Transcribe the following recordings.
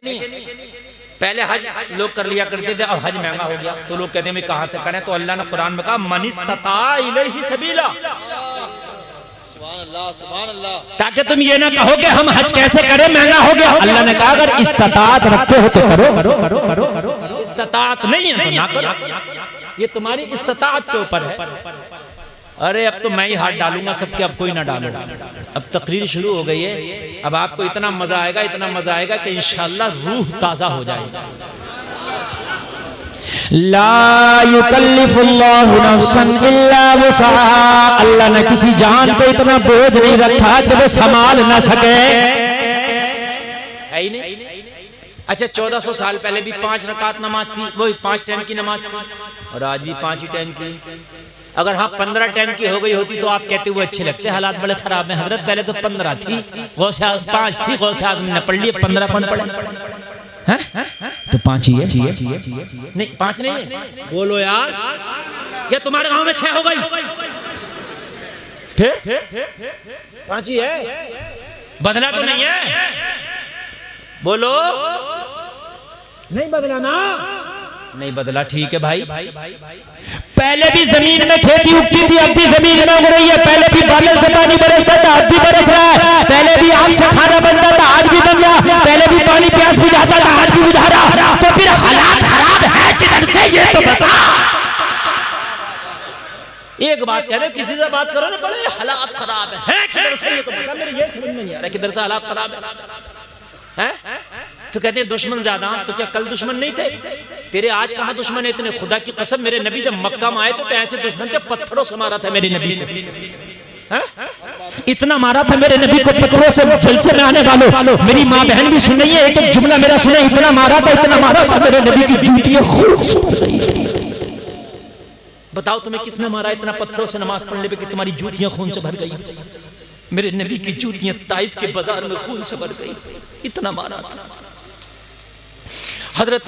पहले हज लोग कर लिया करते थे, अब हज महंगा हो गया तो लोग कहते हैं कहां से करें। तो अल्लाह ने कुरान में कहा मन इस्तता इलैहि सबीला, ताकि तुम ये ना कहो कि हम हज कैसे करें, महंगा हो गया। अल्लाह ने कहा अगर इस्तात रखते हो तो करो, इस्तात नहीं है तो ना करो। ये तुम्हारी इस्तात के ऊपर है। अरे अब तो मैं ही हाथ डालूंगा सबके, अब कोई ना डालो। अब तकरीर शुरू हो गई है, अब आपको इतना मजा आएगा, इतना मजा आएगा कि इंशाअल्लाह रूह ताजा हो जाएगा। ला युकल्लिफुल्लाहु नफ्सन इल्ला वुसअहा, अल्लाह ने किसी जान पे इतना बोझ नहीं रखा कि वो संभाल ना सके, है ही नहीं। अच्छा 1400 साल पहले भी 5 रकात नमाज थी, वो 5 टाइम की नमाज थी, और आज भी 5 ही टाइम की। अगर हाँ 15 टाइम की हो गई होती तो आप कहते हुए अच्छे लगते। हालात बड़े खराब हैं हजरत, पहले तो 15 थी, गौसे आज़म 5 थी, गौसे आज़म ने पढ़ लिए, 15 कौन पढ़े हैं? तो 5 ही है। नहीं 5 नहीं है, बोलो यार, ये तुम्हारे गांव में 6 हो गई, फिर 5 ही है, बदला तो नहीं है, बोलो। नहीं बदला ना, नहीं बदला, ठीक है भाई। पहले भी जमीन में खेती उगती थी, अब भी जमीन में उग रही है। पहले भी बादल से पानी बरसता था, अब भी बरस रहा है। पहले भी आग से खाना बनता था, आज भी बन रहा। पहले भी पानी प्यास बुझाता था, आज भी बुझा रहा। तो फिर हालात खराब है किधर से, ये तो बता। एक बात कह रहे, किसी से बात करो ना, बड़े हालात खराब है किधर से, ये तो बता। मेरे ये समझ में नहीं आ रहा किधर से हालात खराब है। तो कहते हैं दुश्मन ज्यादा, तो क्या कल दुश्मन नहीं थे तेरे? आज कहाँ दुश्मन है इतने? खुदा की कसम, मेरे नबी जब मक्का में आए तो ऐसे दुश्मन थे, पत्थरों से मारा था मेरे नबी को। इतना मारा था मेरे नबी को पत्थरों से। जलसे में आने वालों, मेरी माँ बहन भी सुन रही है, एक एक जुमला मेरा सुने। इतना मारा था मेरे नबी की जूतियां खून से भर गई थी। बताओ तुम्हें किसने मारा इतना पत्थरों से नमाज पढ़ने पे कि तुम्हारी जूतियां खून से भर गई? मेरे नबी की जूतियां ताइफ के बाजार में खून से भर गई, इतना मारा था। हजरत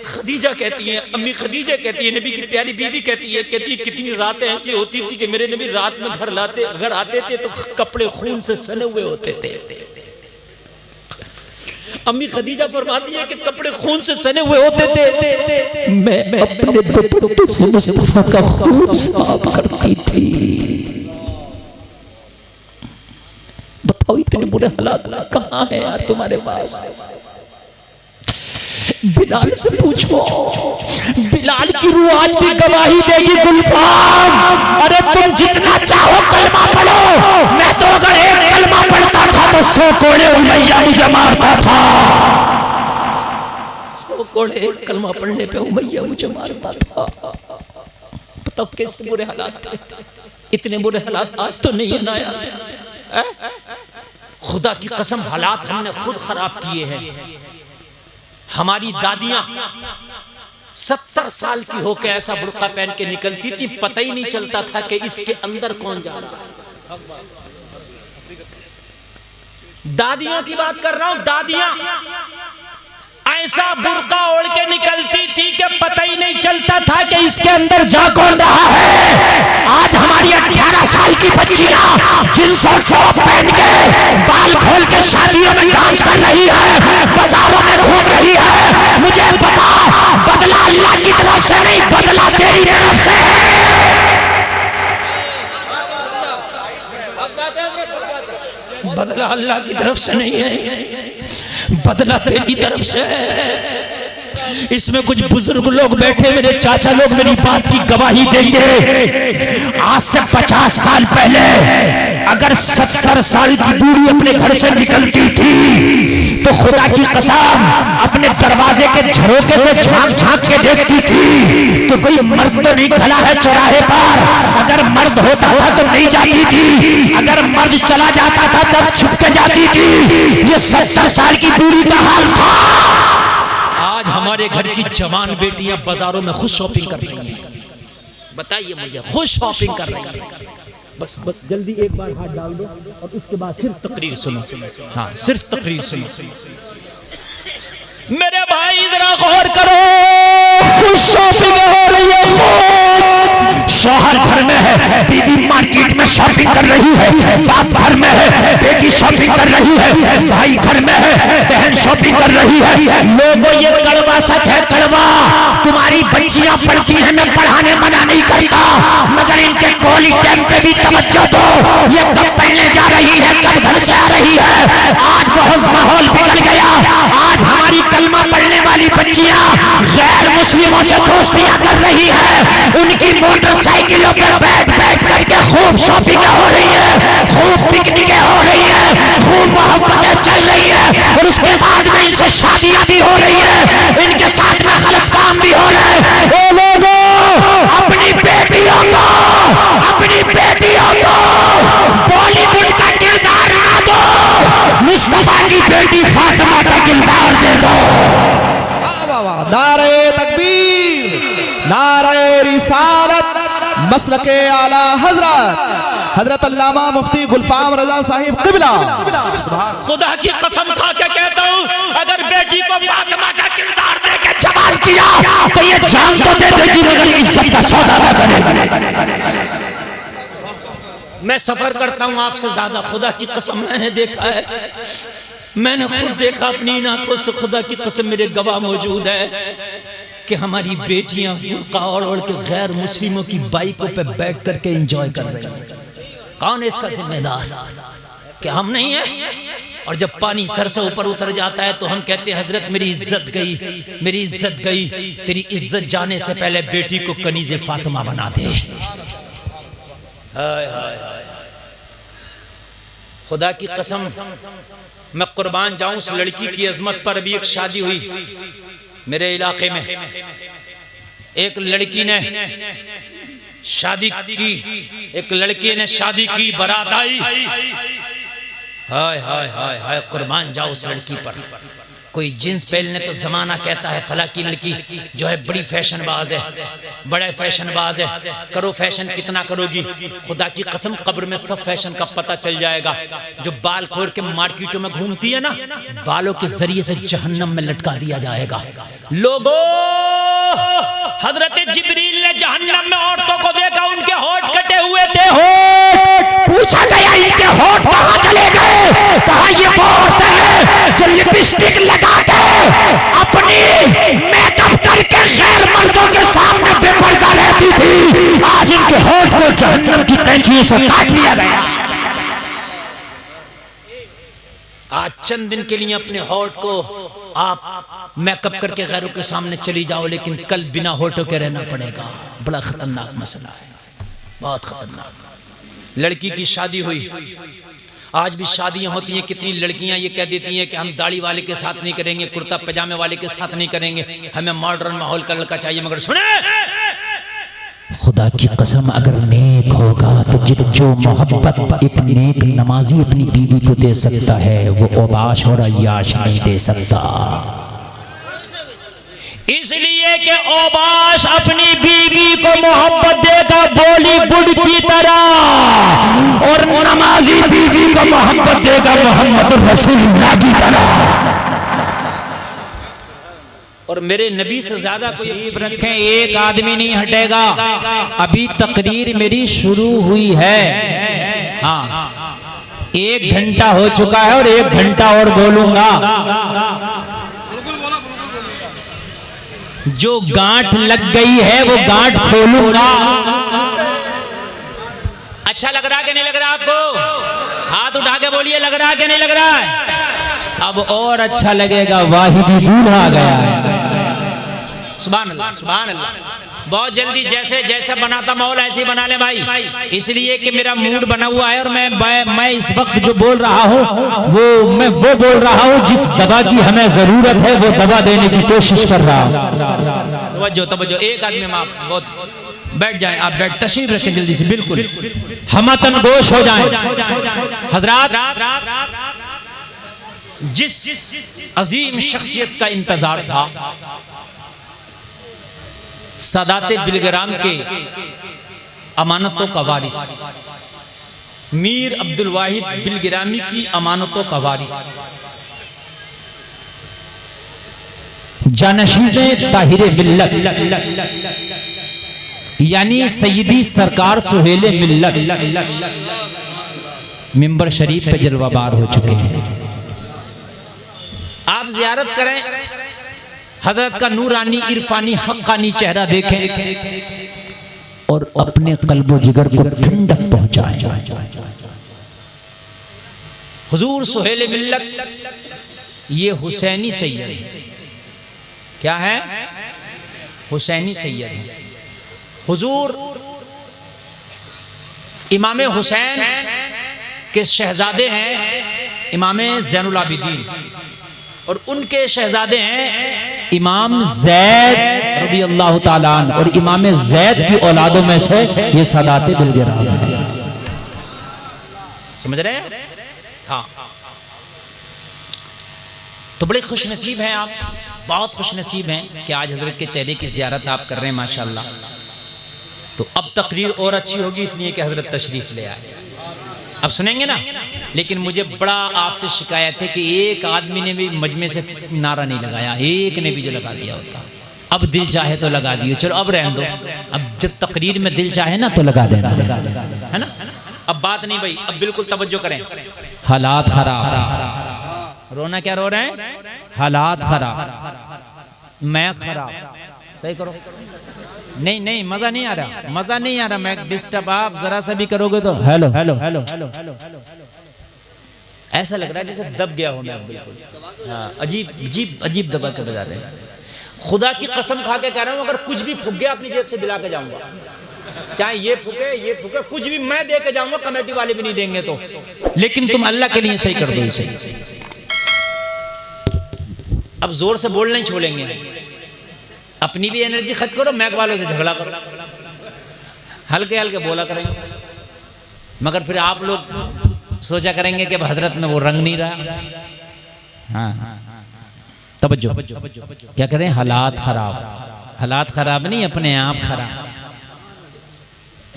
खदीजा कहती है, अम्मी खदीजा कहती है, नबी की प्यारी बीवी कहती है कितनी रातें ऐसी होती थी कि मेरे नबी रात में घर आते थे तो कपड़े खून से सने हुए होते थे। अम्मी खदीजा फरमाती है कि कपड़े खून से सने हुए होते थे, मैं अपने दुपट्टे से मुस्तफा का खून साफ करती थी। बताओ इतने बुरे हालात कहाँ है यार तुम्हारे पास? बिलाल से पूछो, बिलाल की रूह आज भी गवाही देगी। गुलफाम, अरे तुम जितना चाहो कलमा पढ़ो, मैं तो अगर एक कलमा पढ़ता था तो 100 कोड़े उमैया मुझे मारता था। 100 कोड़े एक कलमा पढ़ने पे उमैया मुझे मारता था। बताओ कैसे बुरे हालात थे? इतने बुरे हालात आज तो नहीं है ना यार। खुदा की कसम हालात हमने खुद खराब किए हैं। हमारी दादियां 70 साल की होकर ऐसा बुर्का पहन के निकलती थी, पता ही नहीं चलता था कि इसके अंदर कौन जा रहा है। दादियों की बात कर रहा हूं, दादियां ऐसा बुर्का ओढ़ के निकलती थी कि पता ही नहीं चलता था कि इसके अंदर जा कौन रहा है। आज हमारी 18 साल की बच्चियां जींस और टॉप पहन के बाल खोल के शादियों में डांस कर रही है, बाजारों में घूम रही है। मुझे पता बदला अल्लाह की तरफ से नहीं, बदला तेरी तरफ से है। बदला अल्लाह की तरफ से नहीं है, बदला तेरी तरफ से है। इसमें कुछ बुजुर्ग लोग बैठे, मेरे चाचा लोग मेरी बात की गवाही देंगे। आज से 50 साल पहले अगर 70 साल की बूढ़ी अपने घर से निकलती थी तो खुदा की कसम अपने दरवाजे के झरोके से झांक झांक के देखती थी कि कोई मर्द तो नहीं खड़ा है चौराहे पर। अगर मर्द होता था तो नहीं जाती थी, अगर मर्द चला जाता था तब छुप के जाती थी। ये 70 साल की बूढ़ी का हाल था। आज हमारे घर की जवान बेटियां बाजारों में खुद शॉपिंग कर रही हैं। बताइए मुझे, खुद शॉपिंग कर रही हैं। बस जल्दी एक बार हाथ डाल दो और उसके बाद सिर्फ तकरीर सुनो। हाँ सिर्फ तकरीर सुनो। मेरे भाई जरा गौर करो, खुद शॉपिंग हो रही है। शौहर घर में है, बीवी मार्केट में शॉपिंग कर रही है, बाप घर में है, बेटी शॉपिंग कर रही है, भाई घर में है, बहन शॉपिंग कर रही है। लोगों ये कड़वा सच है, कड़वा। तुम्हारी बच्चियां पढ़ती हैं, मैं पढ़ाने मना नहीं करता, मगर इनके कॉलेज टाइम पे भी तवज्जो दो। ये कब पढ़ने जा रही है, कब घर से आ रही है। आज बहुत माहौल बिगड़ गया। आज हमारी कलमा पढ़ने वाली बच्चियां गैर मुस्लिमों से दोस्तियां कर रही है। उनकी मोटरसाइकिलों पर बैठ बैठ करके खूब शॉपिंग हो रही है, खूब पिकनिकें हो रही है, खूब मोहब्बतें चल रही है, और उसके बाद में इनसे शादियां भी हो रही है, इनके साथ में गलत काम भी हो रहे हैं। ओ लोगों, अपनी बेटियों को बॉलीवुड का किरदार ना दो, मुस्तफा की बेटी फातिमा का किरदार दे दो। नारे तकबीर, नारे रिसालत, मसलके आला हजरत अल्लामा मुफ्ती गुलफाम रजा साहिब क़िबला। खुदा की कसम खा के कहता हूँ, अगर बेटी को फातिमा का किरदार दे के जवान किया तो ये जान तो दे देगी, मगर इज्जत का सौदा न करेगी। मैं सफर करता हूँ आपसे ज्यादा, खुदा की कसम मैंने देखा है, मैंने खुद देखा अपनी इन आंखों से, खुदा की कसम मेरे गवाह मौजूद है कि हमारी बेटियां बुर्का ओढ़ के गैर मुस्लिमों की बाइकों पे बैठ करके एंजॉय कर रही हैं। कौन है इसका जिम्मेदार? क्या हम नहीं है? और जब पानी सर से ऊपर उतर जाता है तो हम कहते हैं हजरत मेरी इज्जत गई, मेरी इज्जत गई। तेरी इज्जत जाने से पहले बेटी को कनीज़े फातिमा बना दे। हाय हाय हाय, खुदा की कसम मैं कुर्बान जाऊं उस लड़की की अजमत पर। अभी एक शादी हुई मेरे इलाके में, एक लड़की ने शादी की, एक लड़की ने शादी की, बारात आई, हाय हाय हाय हाय, कुर्बान जाओ उस लड़की पर। कोई जींस पहनने तो जमाना कहता है फला की लड़की जो है बड़ी फैशनबाज है, बड़ा फैशनबाज है। करो फैशन, कितना करोगी? खुदा की कसम कब्र में सब फैशन का पता चल जाएगा। जो बाल खोल के मार्केटों में घूमती है ना, बालों के जरिए से जहन्नम में लटका दिया जाएगा। लोगों, हजरत जिब्रील ने जहन्नम में औरतों को देखा, उनके होठ कटे हुए थे। होठ पूछा गया इनके होठ कहाँ चले गए? कहा ये वो औरतें हैं जो लिपस्टिक लगा के अपनी मेकअप करके गैर मर्दों के सामने बेपर्दा रहती थी। आज इनके होठ को जहन्नम की कैंचियों से काट लिया गया। आज चंद दिन के लिए अपने होठ को आप मेकअप करके गैरों के सामने चली जाओ, लेकिन कल बिना होठों के रहना पड़ेगा। बड़ा खतरनाक मसला है, बहुत खतरनाक। लड़की की शादी हुई, आज भी शादियां होती हैं, कितनी लड़कियां ये कह देती हैं कि हम दाढ़ी वाले के साथ नहीं करेंगे, कुर्ता पजामे वाले के साथ नहीं करेंगे, हमें मॉडर्न माहौल का लड़का चाहिए। मगर सुने, खुदा की कसम अगर नेक होगा तो जो मोहब्बत एक नेक नमाजी अपनी बीवी को दे सकता है, वो ओबाश और अय्याश नहीं दे सकता। इसलिए कि ओबाश अपनी बीवी को मोहब्बत देगा बॉलीवुड की तरह, और नमाजी बीवी को मोहब्बत देगा मोहम्मद रसूलुल्लाह की तरह। और मेरे नबी से ज्यादा कोई रखें, एक आदमी नहीं हटेगा। अभी तकरीर मेरी शुरू हुई है, हाँ 1 घंटा हो चुका है और 1 घंटा और बोलूंगा। जो गांठ लग गई है वो गांठ खोलूंगा। अच्छा लग रहा है कि नहीं लग रहा आपको? हाथ उठा के बोलिए, लग रहा है कि नहीं लग रहा है? अब और अच्छा लगेगा, वाहिदी दूल्हा आ गया है। सुभान अल्लाह, सुभान अल्लाह। बहुत जल्दी जैसे जैसे बनाता माहौल ऐसे ही बना ले भाई, इसलिए कि मेरा मूड बना हुआ है और मैं इस वक्त जो बोल रहा हूँ मैं वो बोल रहा हूँ जिस दवा की हमें जरूरत है, वो दवा देने की कोशिश कर रहा हूँ। तवज्जो, एक आदमी में आप बहुत बैठ जाएं, आप बैठ तशरीफ रखें जल्दी से, बिल्कुल हमतन गोश हो जाएं। हजरात, जिस अजीम शख्सियत का इंतजार था, सादाते बिलग्राम के अमानतों का वारिस मीर अब्दुल वाहिद बिलग्रामी की अमानतों का वारिस, जानशीने ताहिरे मिल्लत यानी सैयदी सरकार सुहेले मिल्लत मिंबर शरीफ पे जलवाबार हो चुके हैं। आप जियारत करें, हजरत का नूरानी इरफानी हक्कानी चेहरा देखें और अपने कल्बो जिगर को ठंडक पहुंचाएं। हुजूर सुहेले मिल्लत ये हुसैनी सैयद है। क्या है? हुसैनी सैयद है। हुजूर इमाम हुसैन के शहजादे हैं इमाम ज़ैनुल आबिदीन, और उनके शहजादे हैं इमाम ज़ैद रज़ियल्लाहु ताला अन्हु, और इमाम ज़ैद की औलादों में से ये सादाते बिलगिराम है। समझ रहे हैं? हाँ। तो बड़े खुश नसीब हैं आप, बहुत खुश नसीब हैं कि आज हजरत के चेहरे की ज़ियारत आप कर रहे हैं माशाल्लाह। तो अब तकरीर और अच्छी होगी इसलिए कि हजरत तशरीफ ले आए। अब सुनेंगे ना, लेकिन मुझे बड़ा आपसे शिकायत है कि एक आदमी ने भी मजमे से नारा नहीं लगाया, एक ने भी जो लगा दिया होता। अब दिल चाहे तो लगा दियो, चलो अब रहने दो। अब जब तकरीर में दिल चाहे ना तो लगा देना, है ना? अब बात नहीं भाई, अब बिल्कुल तवज्जो करें। हालात खराब, रोना क्या रो रहे हैं? हालात खराब, मैं खराब, सही करो। नहीं नहीं, मजा नहीं आ रहा, मजा नहीं आ रहा, मैं डिस्टर्ब। आप जरा सा भी करोगे तो hello hello hello hello hello, ऐसा लग रहा है जैसे दब गया हो मैं बिल्कुल। हाँ, अजीब अजीब अजीब दबा के बजा रहे हैं। खुदा की कसम खा के कह रहा हूँ, अगर कुछ भी फूक गया अपनी जेब से दिला के जाऊंगा, चाहे ये फूके कुछ भी मैं दे के जाऊंगा, कमेटी वाले भी नहीं देंगे तो। लेकिन तुम अल्लाह के लिए सही कर दो इसे। अब जोर से बोल नहीं छोड़ेंगे, अपनी भी एनर्जी खर्च करो, मैक वालों से झगड़ा करो, हल्के हल्के बोला करेंगे। मगर फिर आप लोग सोचा करेंगे कि हजरत में वो रंग नहीं रहा। हाँ, तवज्जो, क्या करें? हालात खराब, हालात खराब नहीं, अपने आप खराब।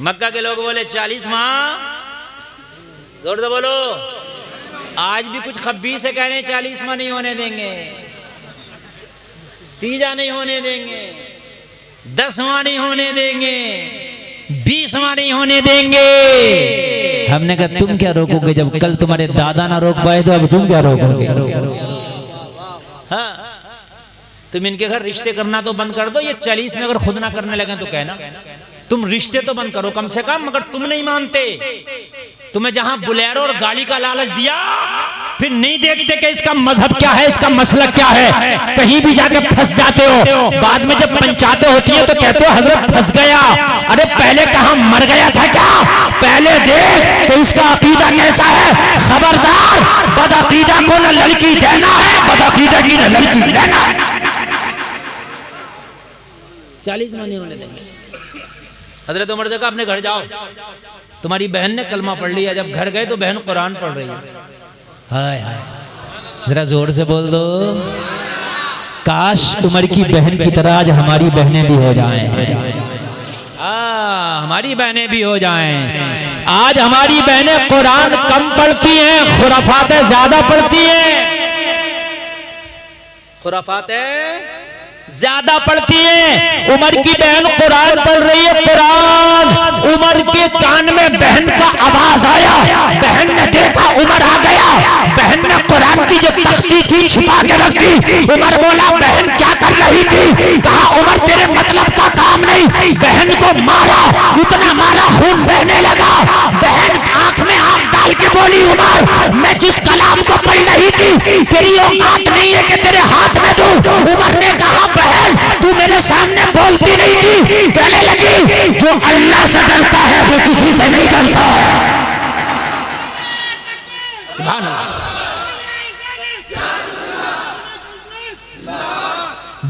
मक्का के लोग बोले 40 माह, जोर से बोलो। आज भी कुछ खब्बीस से कह रहे हैं 40 माह नहीं होने देंगे, तीजा नहीं होने देंगे, 10वां नहीं होने देंगे, 20वां नहीं होने देंगे। हमने कहा तुम क्या रोकोगे? जब कल तुम्हारे दादा ना रोक पाए तो अब तुम क्या रोकोगे? हाँ, तुम इनके घर रिश्ते करना तो बंद कर दो। ये 40 में अगर खुद ना करने लगे तो कहना तुम रिश्ते तो बंद करो कम से कम। मगर तुम नहीं मानते, तुम्हें जहां बुलेरो और गाड़ी का लालच दिया, फिर नहीं देखते कि इसका मजहब क्या है, इसका मसलक क्या है। कहीं भी जाके फंस जाते हो, बाद में जब पंचायतें होती है तो कहते हो हजरत फंस गया। अरे पहले कहां मर गया था क्या? पहले देख तो इसका अकीदा कैसा है। खबरदार, बदअकीदा को न लड़की देना है, बदअकीदा की न लड़की देना है। 40 माह नहीं होने देंगे। हजरत उमर से कहा अपने घर जाओ, तुम्हारी बहन ने कलमा पढ़ लिया। जब घर गए तो बहन कुरान पढ़ रही है। हाय हाय, जरा जोर से बोल दो, काश उमर की बहन की तरह आज हमारी बहनें भी हो जाएं। हमारी बहनें भी हो जाएं। आज हमारी बहनें कुरान कम पढ़ती हैं, खुराफातें ज्यादा पढ़ती हैं। खुराफातें ज्यादा पढ़ती है। उमर की बहन कुरान पढ़ रही है, कुरान। उमर के कान में बहन का आवाज आया, बहन ने देखा उमर आ गया। बहन ने कुरान की जो तख्ती थी छिपा के रख दी। उमर बोला बहन क्या कर रही थी? कहा उमर तेरे मतलब का काम नहीं। बहन को मारा, इतना मारा खून बहने लगा। बहन आंख में आंख डाल के बोली उमर मैं जिस कलाम को पढ़ रही थी तेरी औकात नहीं है कि तेरे हाथ में दूं। उमर ने कहा बहन तू मेरे सामने बोलती नहीं थी। कहने लगी जो अल्लाह से डरता है वो किसी से नहीं डरता है। सुभान अल्लाह।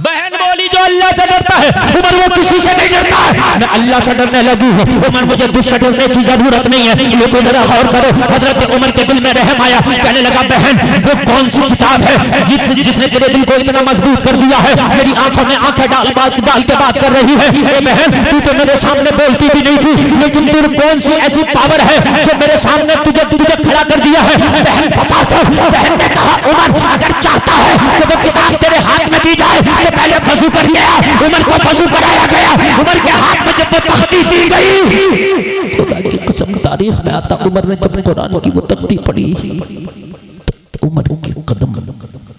बहन बोली जो अल्लाह से डरता है उमर वो किसी से नहीं डरता है। मैं अल्लाह से डरने लगी हूँ उमर, मुझे तुझसे डरने की जरूरत नहीं है। लेकिन जरा गौर करो, हजरत उमर के दिल में रहम आया। कहने लगा बहन वो कौन सी किताब है जिसने तेरे दिल को इतना मजबूत कर दिया है? मेरी आंखों में आंखें डाल के बात कर रही है। ए बहन तू तो मेरे सामने बोलती भी नहीं थी, लेकिन तू कौन सी ऐसी पावर है जो मेरे सामने तुझे खड़ा कर दिया है? बहन बता दो। बहन ने कहा उमर अगर चाहता है तो वो किताब तेरे हाथ में दी जाए तो पहले वजू कर लिया। उमर को वजू कराया गया। उमर के हाथ में जब वो तख्ती तारीख में आता, उमर ने जब कुरान की वो तख्ती पढ़ी तो उमर के कदम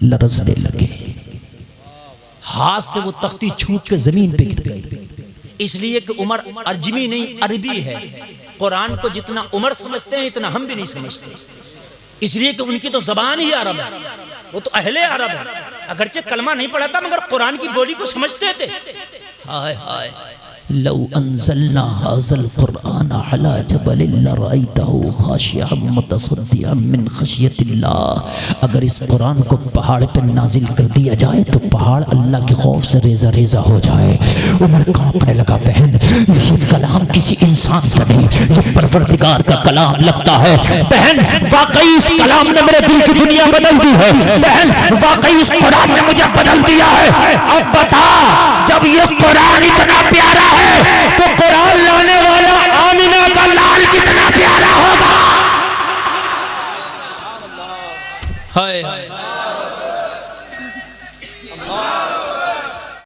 लरजने लगे, हाथ से वो तख्ती छूट के जमीन पे गिर गई। इसलिए कि उमर अरजमी नहीं अरबी है। कुरान को जितना उमर समझते हैं इतना हम भी नहीं समझते, इसलिए कि उनकी तो जबान ही अरब है, वो तो अहले अरब है। अगरचे कलमा नहीं पढ़ा था मगर कुरान की बोली को समझते थे। हाय हाय, लौ अंज़लना हाज़ल कुरआन अला जबलिन लरअयतहु खाशिअन मुतसद्दिअन मिन खशियतिल्लाह। अगर इस कुरान को पहाड़ पर नाजिल कर दिया जाए तो पहाड़ अल्लाह के खौफ से रेजा रेजा हो जाए। उमर कांपने लगा, बहन ये कलाम किसी इंसान का नहीं, ये परवरदिगार का कलाम लगता है। बहन वाकई इस कलाम ने मेरे दिल की दुनिया बदल दी है। बहन वाकई इस कुरान ने मुझे बदल दिया है। अब बता, जब ये कुरान इतना प्यारा